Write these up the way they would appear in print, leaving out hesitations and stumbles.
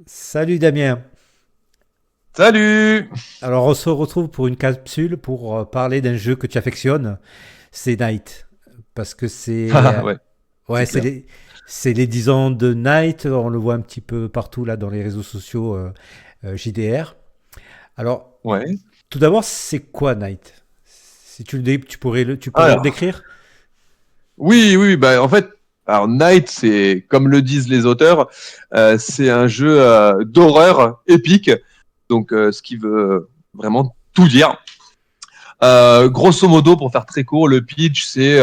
Salut Damien. Salut! Alors on se retrouve pour une capsule pour parler d'un jeu que tu affectionnes, c'est Night. Parce que c'est Ah ouais, c'est ouais, clair. c'est les 10 ans de Night, on le voit un petit peu partout là dans les réseaux sociaux JDR. Alors Ouais. tout d'abord, c'est quoi Night? Si tu pourrais le Alors, décrire? oui, bah en fait, alors Night, c'est comme le disent les auteurs, c'est un jeu d'horreur épique, donc ce qui veut vraiment tout dire. Grosso modo, pour faire très court, le pitch, c'est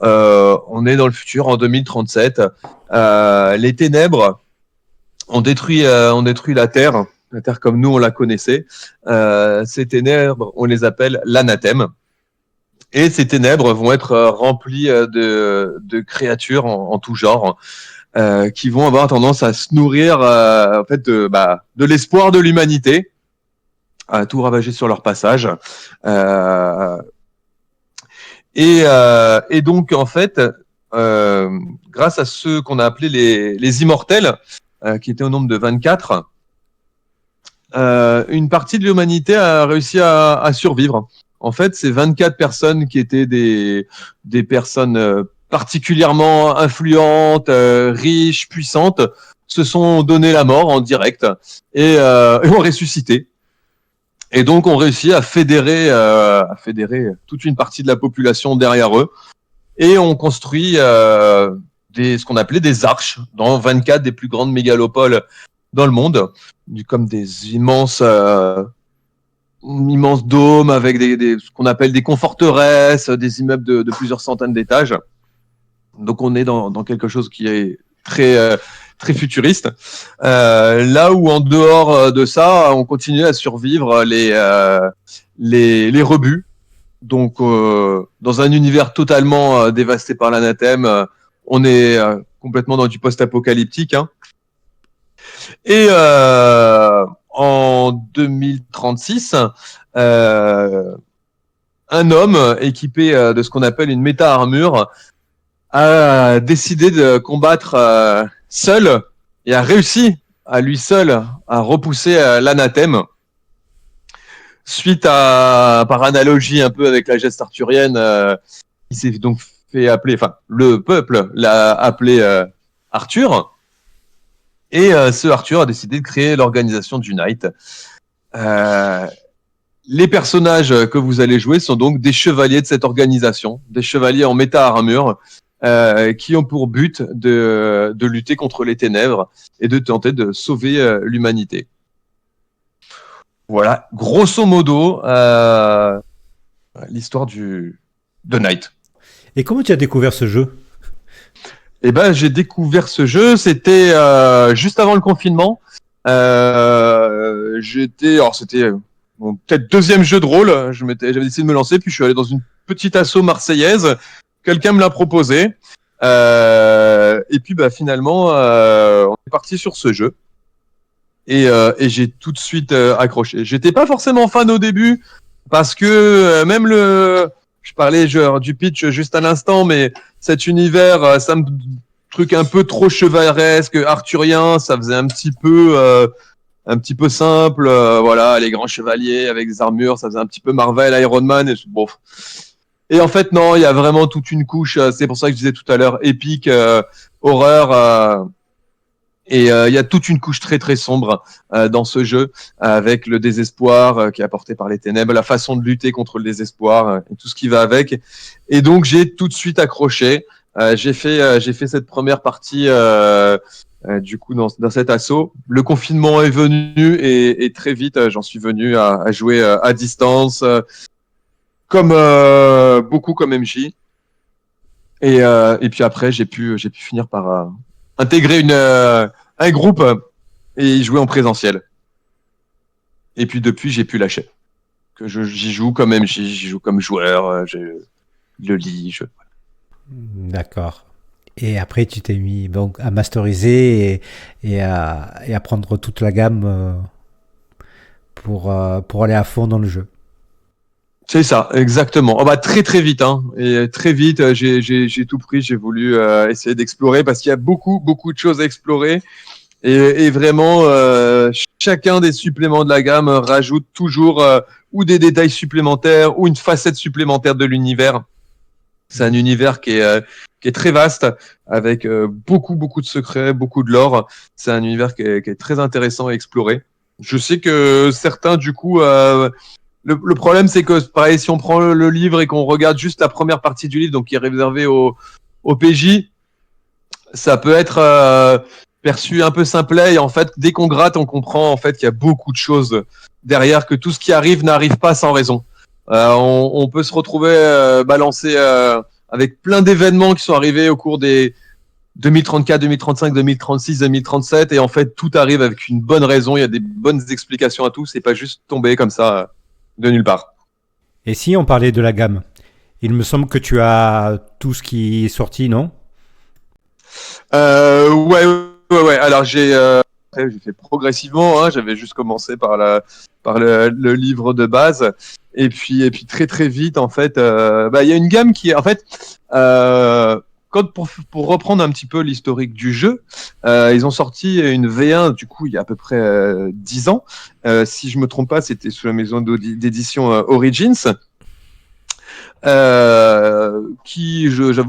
on est dans le futur en 2037. Les ténèbres ont détruit la Terre comme nous on la connaissait. Ces ténèbres, on les appelle l'anathème. Et ces ténèbres vont être remplies de créatures en tout genre qui vont avoir tendance à se nourrir en fait de l'espoir de l'humanité, à tout ravager sur leur passage. Euh, et donc en fait, grâce à ceux qu'on a appelés les immortels, qui étaient au nombre de 24, une partie de l'humanité a réussi à survivre. En fait, ces 24 personnes qui étaient des personnes particulièrement influentes, riches, puissantes, se sont donné la mort en direct et ont ressuscité. Et donc, ont réussi à fédérer toute une partie de la population derrière eux et ont construit ce qu'on appelait des arches dans 24 des plus grandes mégalopoles dans le monde, comme des immenses dômes avec ce qu'on appelle des conforteresses, des immeubles de plusieurs centaines d'étages. Donc on est dans quelque chose qui est très futuriste. Là où en dehors de ça, on continue à survivre les rebuts. Donc dans un univers totalement dévasté par l'anathème, on est complètement dans du post-apocalyptique. Hein. Et en 2036, euh, un homme équipé de ce qu'on appelle une méta-armure a décidé de combattre seul et a réussi à lui seul à repousser l'anathème. Suite par analogie un peu avec la geste arthurienne, il s'est donc fait appeler, enfin le peuple l'a appelé Arthur. Et ce Arthur a décidé de créer l'organisation du Knight. Euh, les personnages que vous allez jouer sont donc des chevaliers de cette organisation, des chevaliers en méta-armure, qui ont pour but de lutter contre les ténèbres et de tenter de sauver l'humanité. Voilà, grosso modo, l'histoire de Knight. Et comment tu as découvert ce jeu? Eh ben, j'ai découvert ce jeu, c'était juste avant le confinement. Alors c'était mon peut-être deuxième jeu de rôle. J'avais décidé de me lancer, puis je suis allé dans une petite asso marseillaise. Quelqu'un me l'a proposé. Et puis bah, finalement, on est parti sur ce jeu. Et j'ai tout de suite accroché. J'étais pas forcément fan au début, parce que même je parlais genre, du pitch juste à l'instant, mais cet univers, ça me truc un peu trop chevaleresque, arthurien, ça faisait un petit peu simple, voilà, les grands chevaliers avec des armures, ça faisait un petit peu Marvel, Iron Man, et bon. Et en fait, non, il y a vraiment toute une couche, c'est pour ça que je disais tout à l'heure, épique, horreur, et il y a toute une couche très sombre dans ce jeu, avec le désespoir qui est apporté par les ténèbres, la façon de lutter contre le désespoir et tout ce qui va avec. Et donc j'ai tout de suite accroché. J'ai fait cette première partie du coup dans cet assaut. Le confinement est venu et très vite j'en suis venu à jouer à distance, comme beaucoup comme MJ. Et puis après j'ai pu finir par intégrer un groupe et y jouer en présentiel. Et puis depuis, j'ai pu lâcher. J'y joue comme MJ, j'y joue comme joueur, je le lis. D'accord. Et après, tu t'es mis donc à masteriser et à prendre toute la gamme pour aller à fond dans le jeu. C'est ça, exactement. Oh bah très vite, hein. Et très vite, j'ai tout pris. J'ai voulu essayer d'explorer parce qu'il y a beaucoup de choses à explorer. Et vraiment, chacun des suppléments de la gamme rajoute toujours ou des détails supplémentaires ou une facette supplémentaire de l'univers. C'est un univers qui est très vaste, avec beaucoup de secrets, beaucoup de lore. C'est un univers qui est très intéressant à explorer. Je sais que certains, du coup, le problème, c'est que, pareil, si on prend le livre et qu'on regarde juste la première partie du livre, donc qui est réservée au PJ, ça peut être perçu un peu simplet. Et en fait, dès qu'on gratte, on comprend en fait qu'il y a beaucoup de choses derrière, que tout ce qui arrive n'arrive pas sans raison. On peut se retrouver balancé avec plein d'événements qui sont arrivés au cours des 2034, 2035, 2036, 2037, et en fait tout arrive avec une bonne raison. Il y a des bonnes explications à tout. C'est pas juste tomber comme ça de nulle part. Et si on parlait de la gamme, il me semble que tu as tout ce qui est sorti, non? Ouais. Alors j'ai fait progressivement. Hein. J'avais juste commencé par le livre de base, et puis très vite en fait, il y a une gamme qui est en fait. Pour reprendre un petit peu l'historique du jeu, ils ont sorti une V1 du coup il y a à peu près 10 ans. Si je me trompe pas, c'était sous la maison d'édition Origins. J'avoue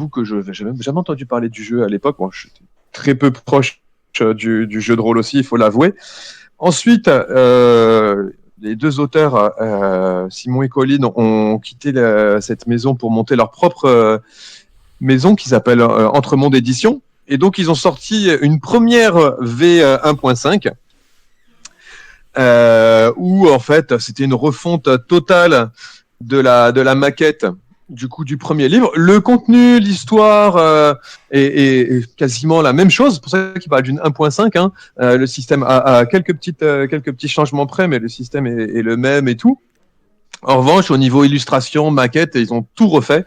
que je n'avais jamais entendu parler du jeu à l'époque. Moi, j'étais très peu proche du jeu de rôle aussi, il faut l'avouer. Ensuite, les deux auteurs, Simon et Colin, ont quitté cette maison pour monter leur propre maison qui s'appelle Entremonde Édition. Et donc, ils ont sorti une première V 1.5 où, en fait, c'était une refonte totale de la maquette du coup du premier livre. Le contenu, l'histoire est quasiment la même chose. C'est pour ça qu'il parle d'une 1.5. Hein. Le système a quelques petits changements près, mais le système est le même et tout. En revanche, au niveau illustration, maquette, ils ont tout refait.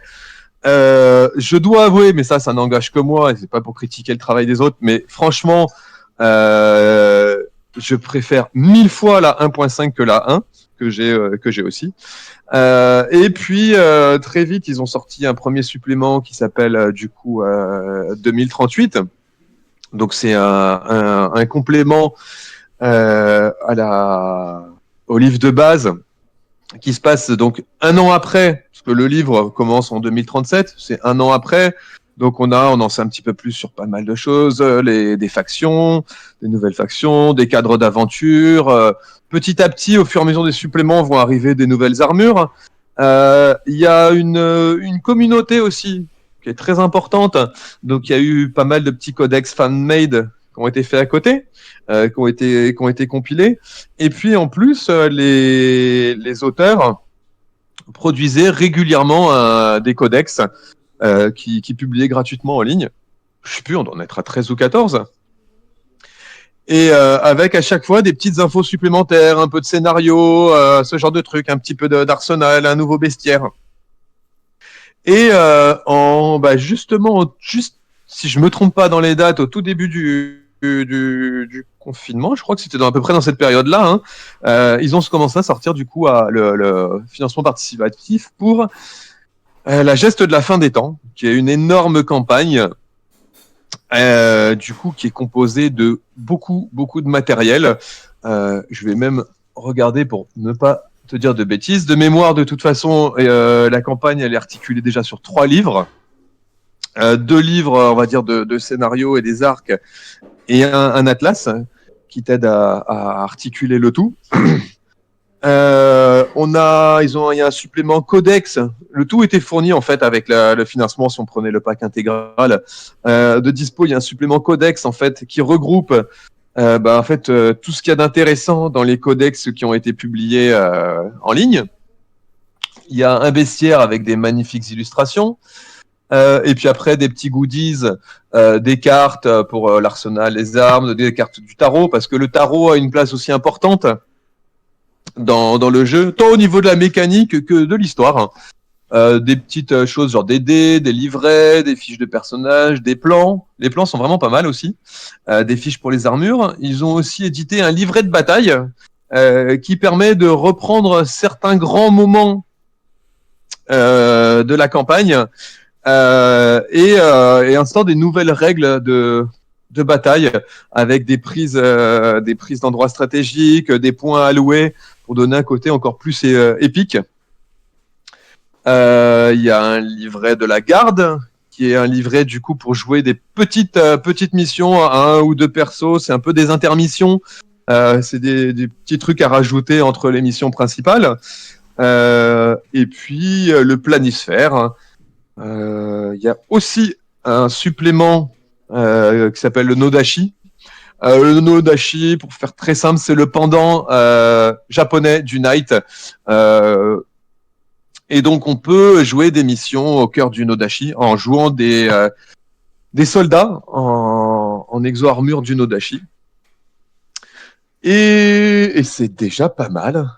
Je dois avouer, mais ça n'engage que moi, et c'est pas pour critiquer le travail des autres, mais franchement, je préfère 1000 fois la 1.5 que la 1 que j'ai aussi. Et puis très vite, ils ont sorti un premier supplément qui s'appelle du coup 2038. Donc c'est un complément au livre de base qui se passe donc un an après, parce que le livre commence en 2037, c'est un an après. Donc on en sait un petit peu plus sur pas mal de choses, des factions, des nouvelles factions, des cadres d'aventure. Petit à petit, au fur et à mesure des suppléments, vont arriver des nouvelles armures. Il y a une communauté aussi qui est très importante. Donc il y a eu pas mal de petits codex fan-made qui ont été faits à côté, qui ont été compilés. Et puis en plus, les auteurs produisaient régulièrement des codex qui publiaient gratuitement en ligne. Je sais plus, on doit en être à 13 ou 14. Et avec à chaque fois des petites infos supplémentaires, un peu de scénario, ce genre de trucs, un petit peu d'arsenal, un nouveau bestiaire. Et justement, si je me trompe pas dans les dates, au tout début du confinement, je crois que c'était à peu près dans cette période-là, hein, ils ont commencé à sortir du coup le financement participatif pour la geste de la fin des temps, qui est une énorme campagne du coup qui est composée de beaucoup de matériel. Je vais même regarder pour ne pas te dire de bêtises. De mémoire, de toute façon, la campagne elle est articulée déjà sur 3 livres. 2 livres, on va dire, de scénario et des arcs, et un atlas qui t'aide à articuler le tout. Il y a un supplément codex. Le tout était fourni en fait avec le financement si on prenait le pack intégral de dispo. Il y a un supplément codex en fait qui regroupe tout ce qu'il y a d'intéressant dans les codex qui ont été publiés en ligne. Il y a un bestiaire avec des magnifiques illustrations. Et puis après des petits goodies, des cartes pour l'arsenal, les armes, des cartes du tarot, parce que le tarot a une place aussi importante dans le jeu, tant au niveau de la mécanique que de l'histoire. Des petites choses genre des dés, des livrets, des fiches de personnages, des plans. Les plans sont vraiment pas mal aussi. Des fiches pour les armures. Ils ont aussi édité un livret de bataille qui permet de reprendre certains grands moments de la campagne et instaure des nouvelles règles de de bataille avec des prises d'endroits stratégiques, des points alloués pour donner un côté encore plus épique. Il y a un livret de la garde qui est un livret du coup pour jouer des petites missions à 1 ou 2 persos. C'est un peu des intermissions. C'est des petits trucs à rajouter entre les missions principales. Et puis le planisphère. Il y a aussi un supplément qui s'appelle le Nodashi. Le Nodashi, pour faire très simple, c'est le pendant japonais du Knight. Et donc, on peut jouer des missions au cœur du Nodashi en jouant des soldats en exo-armure du Nodashi. Et c'est déjà pas mal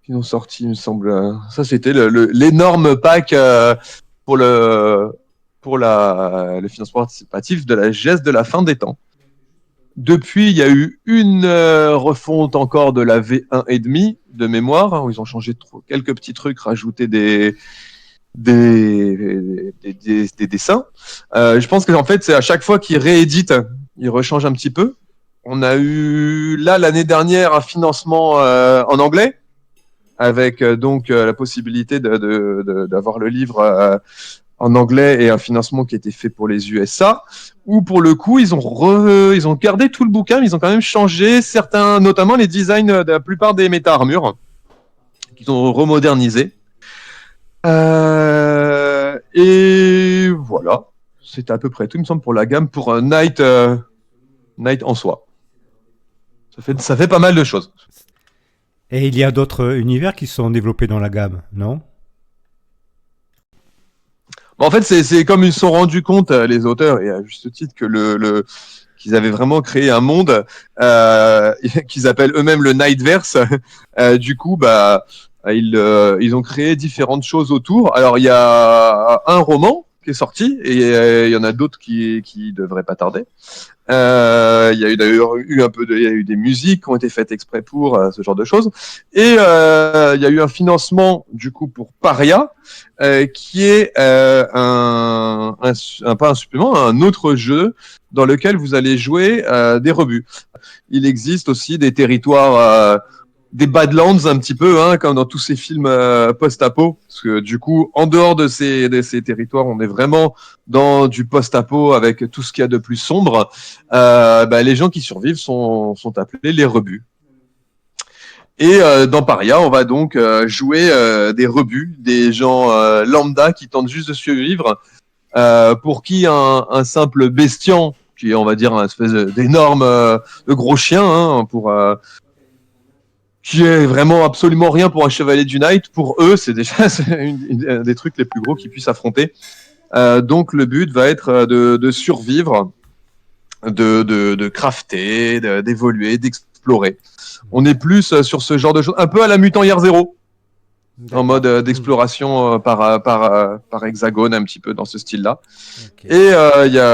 qu'ils ont sorti, il me semble. Ça, c'était l'énorme pack pour le financement participatif de la GES de la fin des temps. Depuis, il y a eu une refonte encore de la V1.5 de mémoire, où ils ont changé quelques petits trucs, rajouté des dessins. Je pense qu'en fait, c'est à chaque fois qu'ils rééditent, ils rechangent un petit peu. On a eu là l'année dernière un financement en anglais, avec donc la possibilité d'avoir le livre en anglais et un financement qui était fait pour les USA, où pour le coup ils ont gardé tout le bouquin, mais ils ont quand même changé certains, notamment les designs de la plupart des méta-armures, qu'ils ont remodernisé. Et voilà, c'était à peu près tout, il me semble, pour la gamme, pour Knight en soi. Ça fait pas mal de choses. Et il y a d'autres univers qui sont développés dans la gamme, non? En fait, c'est comme ils se sont rendus compte, les auteurs, et à juste titre, que qu'ils avaient vraiment créé un monde qu'ils appellent eux-mêmes le Nightverse. Du coup, ils ont créé différentes choses autour. Alors, il y a un roman qui est sorti, et il y en a d'autres qui devraient pas tarder. Il y a eu d'ailleurs il y a eu des musiques qui ont été faites exprès pour ce genre de choses, et il y a eu un financement du coup pour Paria, qui est pas un supplément, un autre jeu dans lequel vous allez jouer des rebuts. Il existe aussi des territoires, des Badlands un petit peu, hein, comme dans tous ces films post-apo, parce que du coup, en dehors de ces territoires, on est vraiment dans du post-apo avec tout ce qu'il y a de plus sombre. Les gens qui survivent sont appelés les rebuts. Et dans Paria, on va donc jouer des rebuts, des gens lambda qui tentent juste de survivre, pour qui un simple bestian, qui est, on va dire, un espèce d'énorme, de gros chien, hein, qui est vraiment absolument rien pour un chevalier du Knight, pour eux, c'est déjà un des trucs les plus gros qu'ils puissent affronter. Donc le but va être de survivre, de crafter, d'évoluer, d'explorer. On est plus sur ce genre de choses, un peu à la Mutant Year Zero, en mode d'exploration par hexagone, un petit peu dans ce style-là. Okay. Et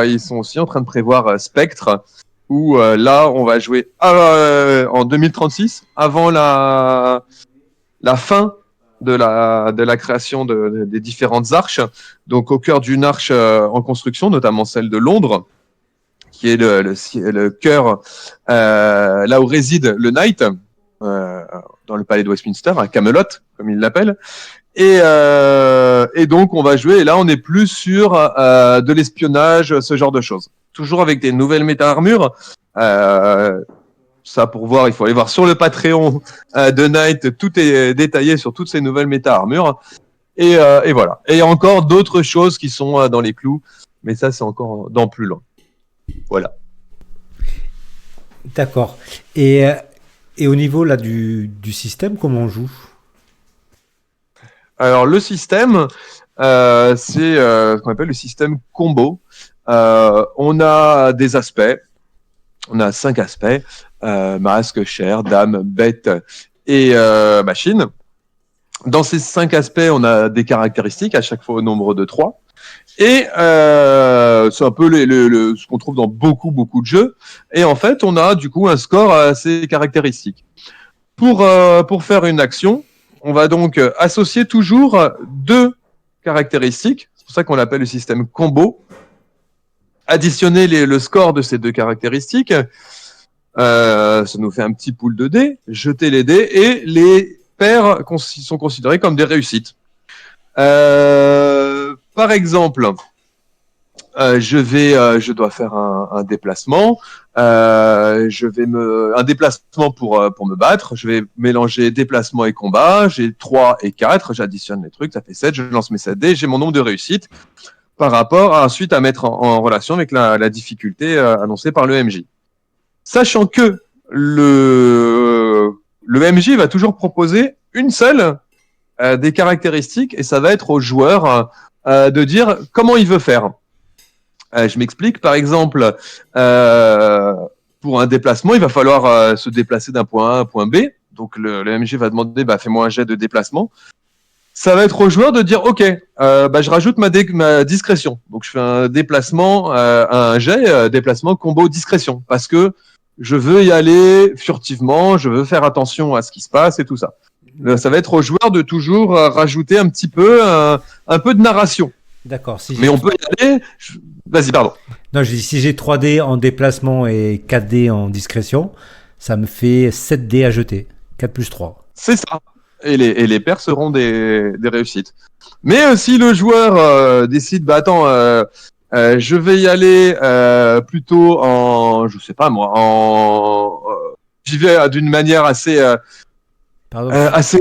ils sont aussi en train de prévoir Spectre, où là, on va jouer en 2036, avant la fin de la création des différentes arches, donc au cœur d'une arche en construction, notamment celle de Londres, qui est le cœur, là où réside le Knight, dans le palais de Westminster, à Camelot, comme ils l'appellent. Et donc, on va jouer, et là, on est plus sur de l'espionnage, ce genre de choses. Toujours avec des nouvelles méta-armures. Ça, pour voir, il faut aller voir sur le Patreon de Knight. Tout est détaillé sur toutes ces nouvelles méta-armures. Et voilà. Et il y a encore d'autres choses qui sont dans les clous, mais ça, c'est encore dans plus loin. Voilà. D'accord. Et au niveau là du système, comment on joue? Alors, le système, c'est ce qu'on appelle le système combo. On a des aspects. On a 5 aspects. Masque, chair, dame, bête et machine. Dans ces 5 aspects, on a des caractéristiques, à chaque fois au nombre de 3. Et c'est un peu ce qu'on trouve dans beaucoup de jeux. Et en fait, on a du coup un score assez caractéristique. Pour faire une action, on va donc associer toujours 2 caractéristiques. C'est pour ça qu'on l'appelle le système combo. additionner le score de ces deux caractéristiques. Ça nous fait un petit pool de dés. Jeter les dés et les paires sont considérées comme des réussites. Par exemple, je dois faire un déplacement. Un déplacement pour me battre. Je vais mélanger déplacement et combat. J'ai 3 et 4. J'additionne les trucs. Ça fait 7. Je lance mes 7 dés. J'ai mon nombre de réussites par rapport ensuite à mettre en relation avec la difficulté annoncée par le MJ. Sachant que le MJ va toujours proposer une seule des caractéristiques et ça va être au joueur de dire comment il veut faire. Je m'explique. Par exemple, pour un déplacement, il va falloir se déplacer d'un point A à un point B. Donc le MJ va demander fais-moi un jet de déplacement. Ça va être au joueur de dire ok, je rajoute ma discrétion. Donc je fais un déplacement, un jet déplacement combo discrétion parce que je veux y aller furtivement, je veux faire attention à ce qui se passe et tout ça. Ça va être au joueur de toujours rajouter un petit peu un peu de narration. D'accord. Mais on peut y aller. Vas-y, pardon. Non, je dis si j'ai 3 dés en déplacement et 4 dés en discrétion, ça me fait 7 dés à jeter. 4 plus 3. C'est ça. Et les paires seront des réussites. Mais si le joueur décide, je vais y aller plutôt je sais pas moi, j'y vais d'une manière assez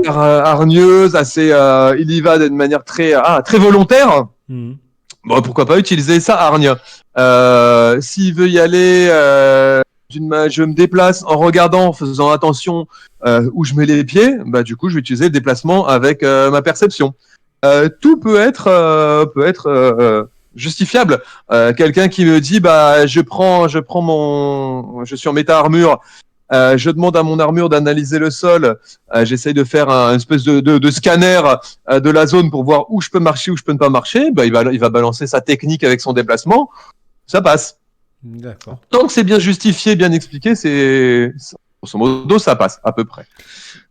hargneuse, il y va d'une manière très volontaire. Bon, pourquoi pas utiliser ça, hargne. S'il veut y aller, je me déplace en regardant, en faisant attention où je mets les pieds. Du coup, je vais utiliser le déplacement avec ma perception. Tout peut être justifiable. Quelqu'un qui me dit, je suis en méta-armure. Je demande à mon armure d'analyser le sol. J'essaye de faire une espèce de scanner de la zone pour voir où je peux marcher, où je peux ne pas marcher. Il va balancer sa technique avec son déplacement. Ça passe. D'accord. Tant que c'est bien justifié, bien expliqué, grosso modo, ça passe à peu près.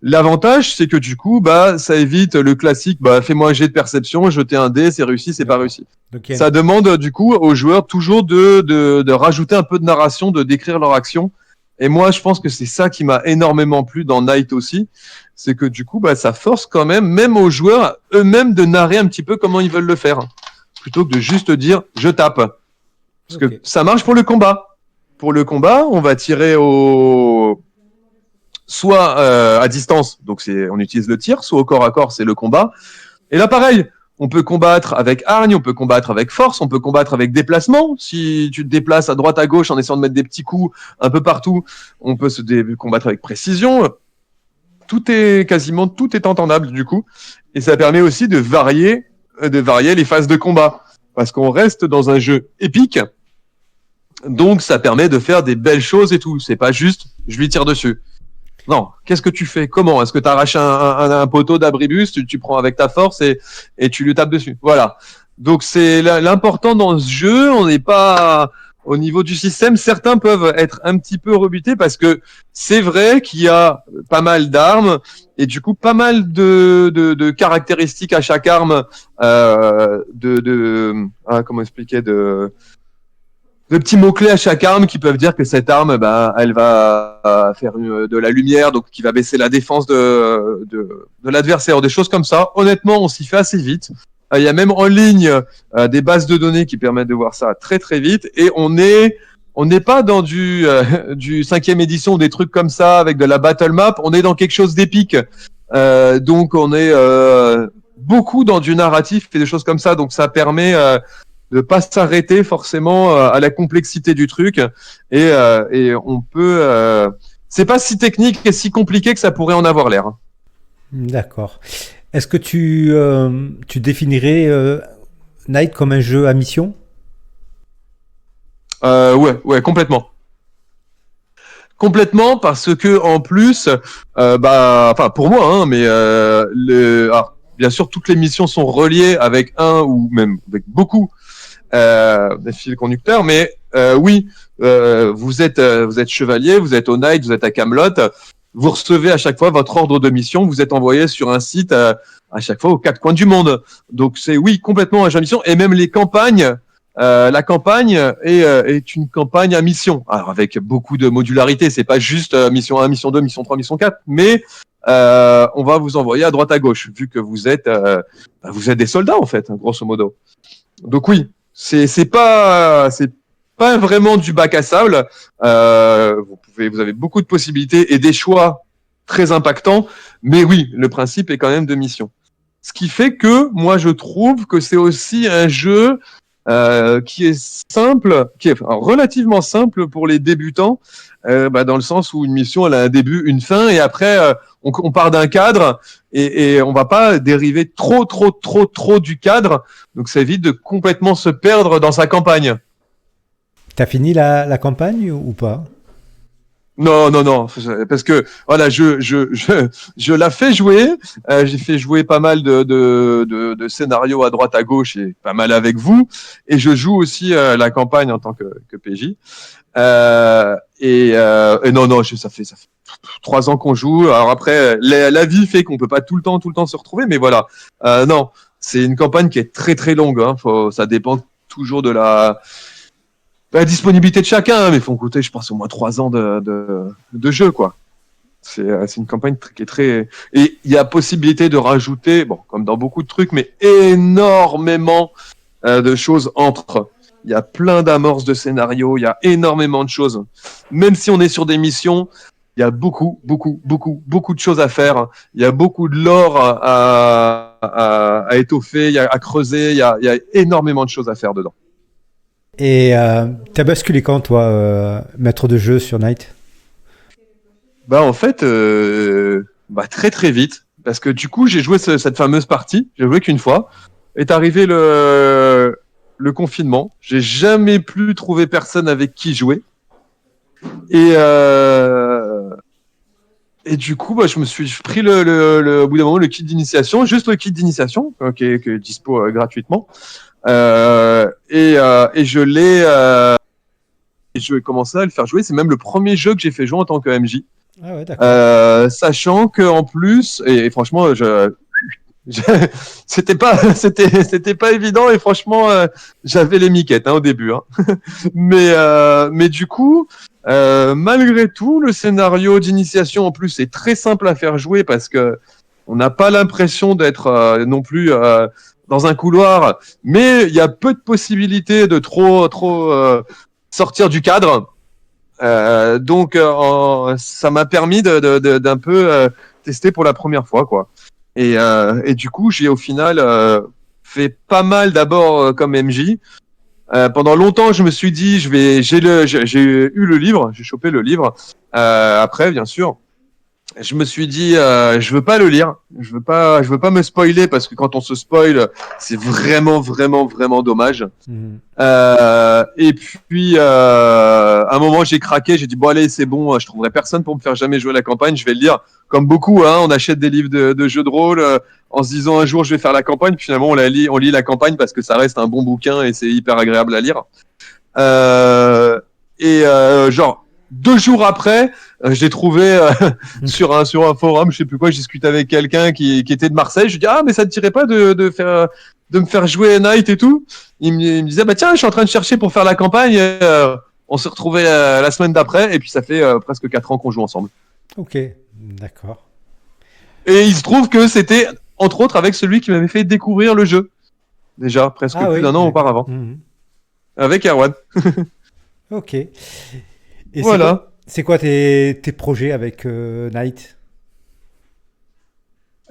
L'avantage, c'est que du coup, ça évite le classique. Fais-moi un jet de perception, jeter un dé, c'est réussi, c'est pas réussi. Okay. Ça demande du coup aux joueurs toujours de rajouter un peu de narration, de décrire leur action. Et moi, je pense que c'est ça qui m'a énormément plu dans Night aussi, c'est que du coup, ça force quand même aux joueurs eux-mêmes de narrer un petit peu comment ils veulent le faire, plutôt que de juste dire je tape. Parce que ça marche pour le combat. Pour le combat, on va tirer soit à distance, donc on utilise le tir, soit au corps à corps, c'est le combat. Et là, pareil. On peut combattre avec hargne, on peut combattre avec force, on peut combattre avec déplacement. Si tu te déplaces à droite à gauche en essayant de mettre des petits coups un peu partout, on peut se combattre avec précision. Tout est entendable du coup. Et ça permet aussi de varier les phases de combat. Parce qu'on reste dans un jeu épique. Donc ça permet de faire des belles choses et tout. C'est pas juste, je lui tire dessus. Non, qu'est-ce que tu fais? Comment? Est-ce que tu arraches un poteau d'abribus, tu prends avec ta force et tu lui tapes dessus? Voilà. Donc c'est l'important dans ce jeu. On n'est pas au niveau du système. Certains peuvent être un petit peu rebutés parce que c'est vrai qu'il y a pas mal d'armes et du coup pas mal de caractéristiques à chaque arme. Comment expliquer de petits mots-clés à chaque arme qui peuvent dire que cette arme, elle va faire de la lumière, donc qui va baisser la défense de l'adversaire, des choses comme ça. Honnêtement, on s'y fait assez vite. Il y a même en ligne des bases de données qui permettent de voir ça très très vite. Et on n'est pas dans du 5e édition ou des trucs comme ça avec de la battle map. On est dans quelque chose d'épique. Donc on est beaucoup dans du narratif et des choses comme ça. Donc ça permet de pas s'arrêter forcément à la complexité du truc et on peut c'est pas si technique et si compliqué que ça pourrait en avoir l'air. D'accord. Est-ce que tu définirais Night comme un jeu à mission? Ouais, complètement. Complètement parce que en plus pour moi mais alors, bien sûr toutes les missions sont reliées avec un ou même avec beaucoup des fils conducteurs, mais vous êtes chevalier, vous êtes au Night, vous êtes à Camelot, vous recevez à chaque fois votre ordre de mission, vous êtes envoyé sur un site à chaque fois aux 4 coins du monde. Donc c'est complètement un jeu à mission, et même les campagnes la campagne est une campagne à mission, alors avec beaucoup de modularité. C'est pas juste mission 1, mission 2, mission 3, mission 4, mais on va vous envoyer à droite à gauche, vu que vous êtes des soldats en fait, grosso modo. Donc oui, c'est pas vraiment du bac à sable. Vous avez beaucoup de possibilités et des choix très impactants, mais oui, le principe est quand même de mission. Ce qui fait que moi je trouve que c'est aussi un jeu qui est simple, qui est relativement simple pour les débutants, dans le sens où une mission elle a un début, une fin, et après on part d'un cadre et on va pas dériver trop du cadre, donc ça évite de complètement se perdre dans sa campagne. T'as fini la campagne ou pas? Non, parce que voilà, je la fais jouer. J'ai fait jouer pas mal de scénarios à droite à gauche et pas mal avec vous. Et je joue aussi la campagne en tant que PJ. Et non, ça fait 3 ans qu'on joue. Alors après, la vie fait qu'on peut pas tout le temps se retrouver, mais voilà. Non, c'est une campagne qui est très longue. Hein. Ça dépend toujours de la disponibilité de chacun, mais il faut coûter, je pense, au moins 3 ans de jeu, quoi. C'est une campagne qui est très... Et il y a possibilité de rajouter, bon, comme dans beaucoup de trucs, mais énormément de choses entre. Il y a plein d'amorces de scénarios, il y a énormément de choses. Même si on est sur des missions, il y a beaucoup de choses à faire. Il y a beaucoup de lore à étoffer, à creuser. Il y a énormément de choses à faire dedans. Et t'as basculé quand, toi, maître de jeu sur Night? En fait, très vite, parce que du coup, j'ai joué cette fameuse partie. J'ai joué qu'une fois. Est arrivé le confinement. J'ai jamais plus trouvé personne avec qui jouer. Et du coup, je me suis pris au bout d'un moment le kit d'initiation, juste le kit d'initiation, qui est dispo gratuitement. Et je vais commencer à le faire jouer. C'est même le premier jeu que j'ai fait jouer en tant que MJ. Ah ouais, d'accord. Sachant que en plus, et franchement, c'était pas évident, et franchement, j'avais les miquettes au début. Hein. mais du coup, malgré tout, le scénario d'initiation en plus est très simple à faire jouer parce que on n'a pas l'impression d'être non plus dans un couloir, mais il y a peu de possibilités de trop sortir du cadre. Donc ça m'a permis d'un peu tester pour la première fois, quoi. Et du coup, j'ai au final fait pas mal d'abord comme MJ. Pendant longtemps, je me suis dit, j'ai eu le livre, j'ai chopé le livre. Après, bien sûr, je me suis dit, je veux pas le lire, je veux pas me spoiler parce que quand on se spoil, c'est vraiment dommage. Mhm. Et puis, à un moment, j'ai craqué, j'ai dit bon allez, c'est bon, je trouverai personne pour me faire jamais jouer la campagne, je vais le lire. Comme beaucoup, hein, on achète des livres de jeux de rôle en se disant un jour je vais faire la campagne, puis finalement on lit la campagne parce que ça reste un bon bouquin et c'est hyper agréable à lire. Genre 2 jours après, je l'ai trouvé sur un forum, je sais plus quoi, je discutais avec quelqu'un qui était de Marseille, je lui dis ah mais ça te dirait pas de me faire jouer Night et tout. Il me disait bah tiens, je suis en train de chercher pour faire la campagne. On s'est retrouvés la semaine d'après et puis ça fait presque 4 ans qu'on joue ensemble. Ok, d'accord. Et il se trouve que c'était entre autres avec celui qui m'avait fait découvrir le jeu déjà presque plus d'1 an auparavant, avec Erwan. Ok. Et voilà. c'est quoi tes projets avec Night?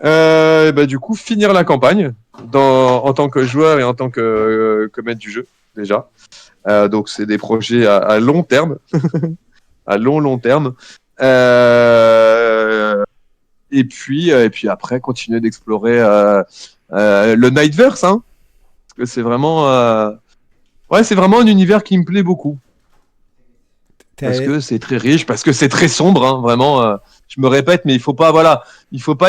Du coup, finir la campagne en tant que joueur et en tant que maître du jeu, déjà. Donc, c'est des projets à long terme. À long terme. Et puis après, continuer d'explorer le Nightverse. Hein, parce que c'est vraiment... c'est vraiment un univers qui me plaît beaucoup. Parce que c'est très riche, parce que c'est très sombre, hein, vraiment. Je me répète, mais il faut pas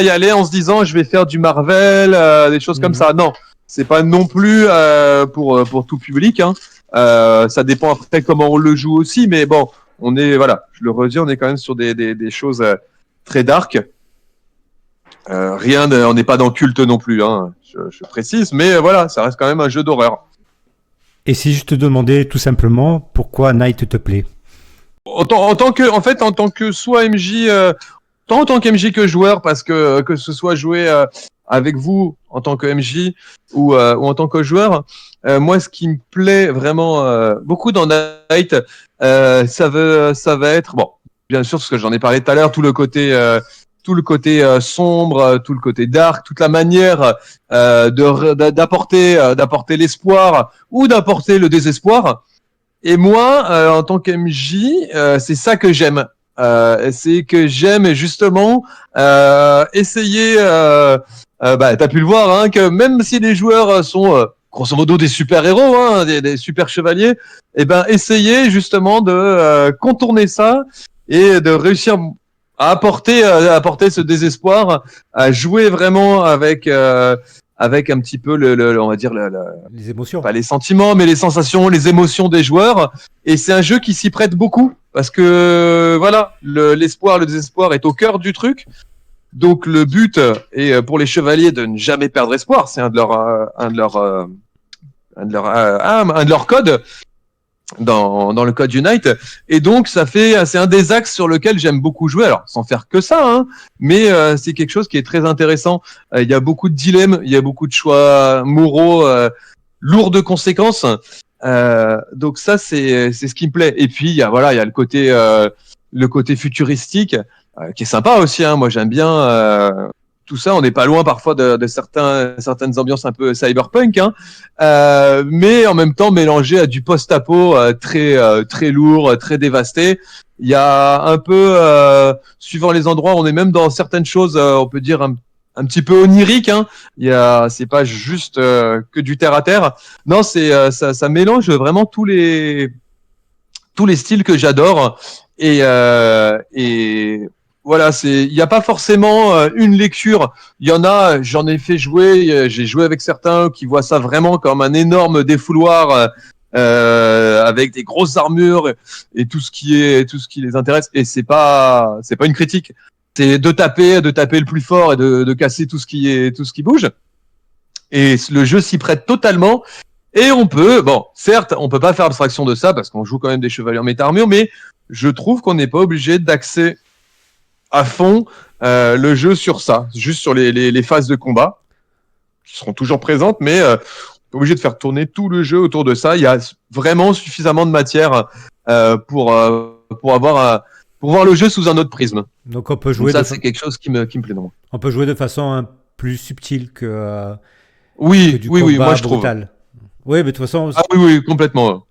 y aller en se disant je vais faire du Marvel, des choses comme ça. Non, c'est pas non plus pour tout public. Hein. Ça dépend après comment on le joue aussi, mais bon, je le redis, on est quand même sur des choses très dark. On n'est pas dans culte non plus, hein, je précise, mais voilà, ça reste quand même un jeu d'horreur. Et si je te demandais tout simplement pourquoi Knight te plaît? En tant que soit MJ, tant en tant qu'MJ que joueur, parce que ce soit jouer avec vous en tant que MJ ou en tant que joueur, moi, ce qui me plaît vraiment beaucoup dans Night, ça va être bon, bien sûr, parce que j'en ai parlé tout à l'heure, tout le côté sombre, tout le côté dark, toute la manière d'apporter l'espoir ou d'apporter le désespoir. Et moi, en tant qu'MJ, c'est ça que j'aime. C'est que j'aime justement essayer. Bah, t'as pu le voir, hein, que même si les joueurs sont grosso modo des super héros, hein, des super chevaliers, et ben essayer justement de contourner ça et de réussir à apporter ce désespoir, à jouer vraiment avec un petit peu on va dire Les émotions. pas les sentiments, mais les sensations, les émotions des joueurs. Et c'est un jeu qui s'y prête beaucoup parce que voilà, l'espoir, le désespoir est au cœur du truc. Donc le but est pour les chevaliers de ne jamais perdre espoir. C'est un de leurs codes dans le code Unite. Et donc c'est un des axes sur lequel j'aime beaucoup jouer. Alors sans faire que ça, hein, mais c'est quelque chose qui est très intéressant. Il y a beaucoup de dilemmes, il y a beaucoup de choix moraux lourds de conséquences. Donc ça c'est ce qui me plaît. Et puis il y a le côté futuristique qui est sympa aussi. Hein. Moi j'aime bien tout ça. On n'est pas loin parfois de certaines ambiances un peu cyberpunk, hein. Mais en même temps mélangé à du post-apo très lourd, très dévasté. Il y a un peu suivant les endroits, on est même dans certaines choses, on peut dire un petit peu onirique, hein. C'est pas juste que du terre à terre. Non, ça mélange vraiment tous les styles que j'adore et voilà, il n'y a pas forcément une lecture. Il y en a, j'en ai fait jouer, j'ai joué avec certains qui voient ça vraiment comme un énorme défouloir avec des grosses armures et tout ce qui les intéresse. Et c'est pas une critique. C'est de taper le plus fort et de casser tout ce qui bouge. Et le jeu s'y prête totalement. Et certes, on peut pas faire abstraction de ça parce qu'on joue quand même des chevaliers en méta-armure, mais je trouve qu'on n'est pas obligé d'axer à fond le jeu sur ça, juste sur les phases de combat qui seront toujours présentes, mais on est obligé de faire tourner tout le jeu autour de ça. Il y a vraiment suffisamment de matière pour voir le jeu sous un autre prisme. Donc on peut jouer. Donc ça, c'est quelque chose qui me plaît. On peut jouer de façon plus subtile que du oui, combat moi je brutal. trouve. Oui, mais de toute façon. Ah oui, complètement.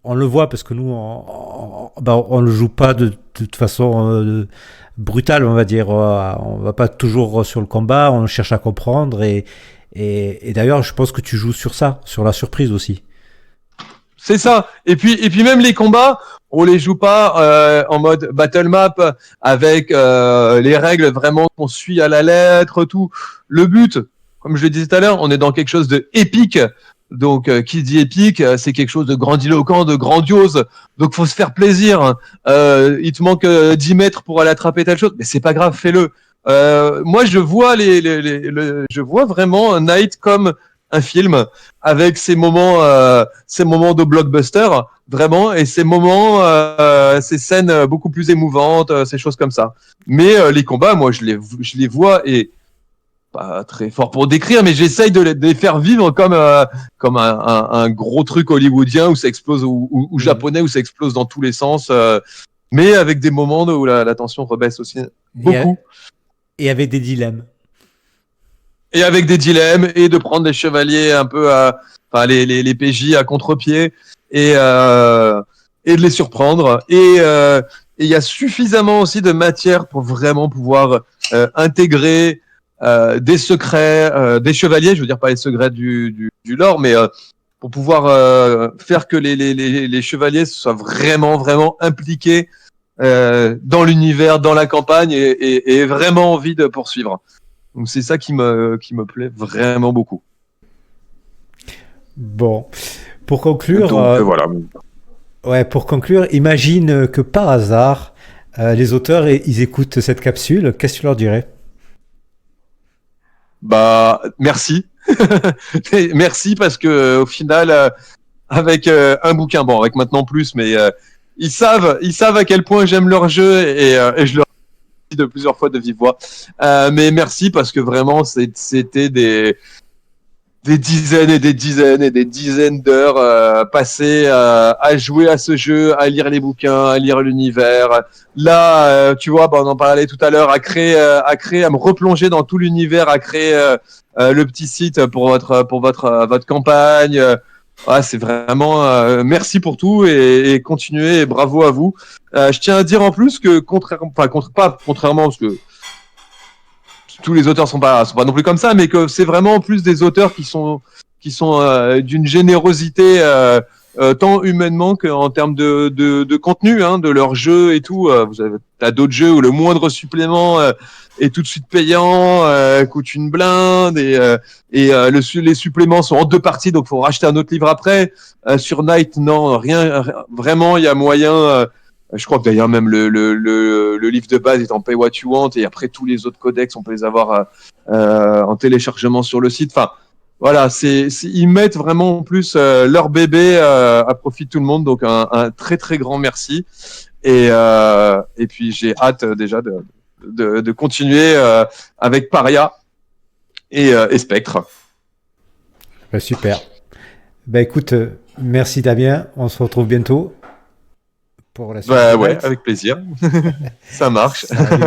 On le voit parce que nous, on le joue pas de toute façon brutale, on va dire. On va pas toujours sur le combat, on cherche à comprendre et d'ailleurs, je pense que tu joues sur ça, sur la surprise aussi. C'est ça. Et puis même les combats, on les joue pas en mode battle map avec les règles vraiment qu'on suit à la lettre, tout. Le but, comme je le disais tout à l'heure, on est dans quelque chose de épique. Donc, qui dit épique, c'est quelque chose de grandiloquent, de grandiose. Donc, faut se faire plaisir. Il te manque 10 mètres pour aller attraper telle chose, mais c'est pas grave, fais-le. Moi, je vois je vois vraiment Night comme un film avec ces moments de blockbuster, vraiment, et ces scènes beaucoup plus émouvantes, ces choses comme ça. Mais les combats, moi, je les vois et pas très fort pour décrire, mais j'essaye de les faire vivre comme un gros truc hollywoodien où ça explose ou japonais où ça explose dans tous les sens, mais avec des moments où la tension rebaisse aussi beaucoup. Et avec des dilemmes. Et avec des dilemmes et de prendre les chevaliers un peu les PJ à contre-pied et de les surprendre. Et il y a suffisamment aussi de matière pour vraiment pouvoir intégrer des secrets des chevaliers, je veux dire pas les secrets du lore, mais pour pouvoir faire que les chevaliers soient vraiment vraiment impliqués dans l'univers, dans la campagne et vraiment envie de poursuivre. Donc c'est ça qui me plaît vraiment beaucoup. Bon, pour conclure, donc, voilà. Ouais, pour conclure, imagine que par hasard les auteurs ils écoutent cette capsule, qu'est-ce que tu leur dirais? Bah merci. Merci parce que au final avec un bouquin. Bon, avec maintenant plus, mais ils savent à quel point j'aime leur jeu et je leur dis de plusieurs fois de vive voix. Mais merci parce que vraiment, c'était des dizaines et des dizaines et des dizaines d'heures passées à jouer à ce jeu, à lire les bouquins, à lire l'univers. Là, tu vois, on en parlait tout à l'heure, à me replonger dans tout l'univers, à créer le petit site pour votre campagne. C'est vraiment merci pour tout et continuez et bravo à vous. Je tiens à dire en plus que contrairement parce que tous les auteurs sont pas non plus comme ça, mais que c'est vraiment en plus des auteurs qui sont d'une générosité tant humainement qu'en termes de contenu, hein, de leur jeu et tout. T'as d'autres jeux où le moindre supplément est tout de suite payant, coûte une blinde les suppléments sont en 2 parties, donc faut racheter un autre livre après. Sur Night, non, rien, vraiment, il y a moyen. Je crois que d'ailleurs même le livre de base est en Pay What You Want et après tous les autres codex on peut les avoir en téléchargement sur le site. Enfin voilà, ils mettent vraiment en plus leur bébé à profit de tout le monde, donc un très très grand merci et puis j'ai hâte déjà de continuer avec Paria et Spectre. Super. Écoute, merci Damien, on se retrouve bientôt pour la suite de Ouais, Night. avec plaisir. Ça marche. Salut.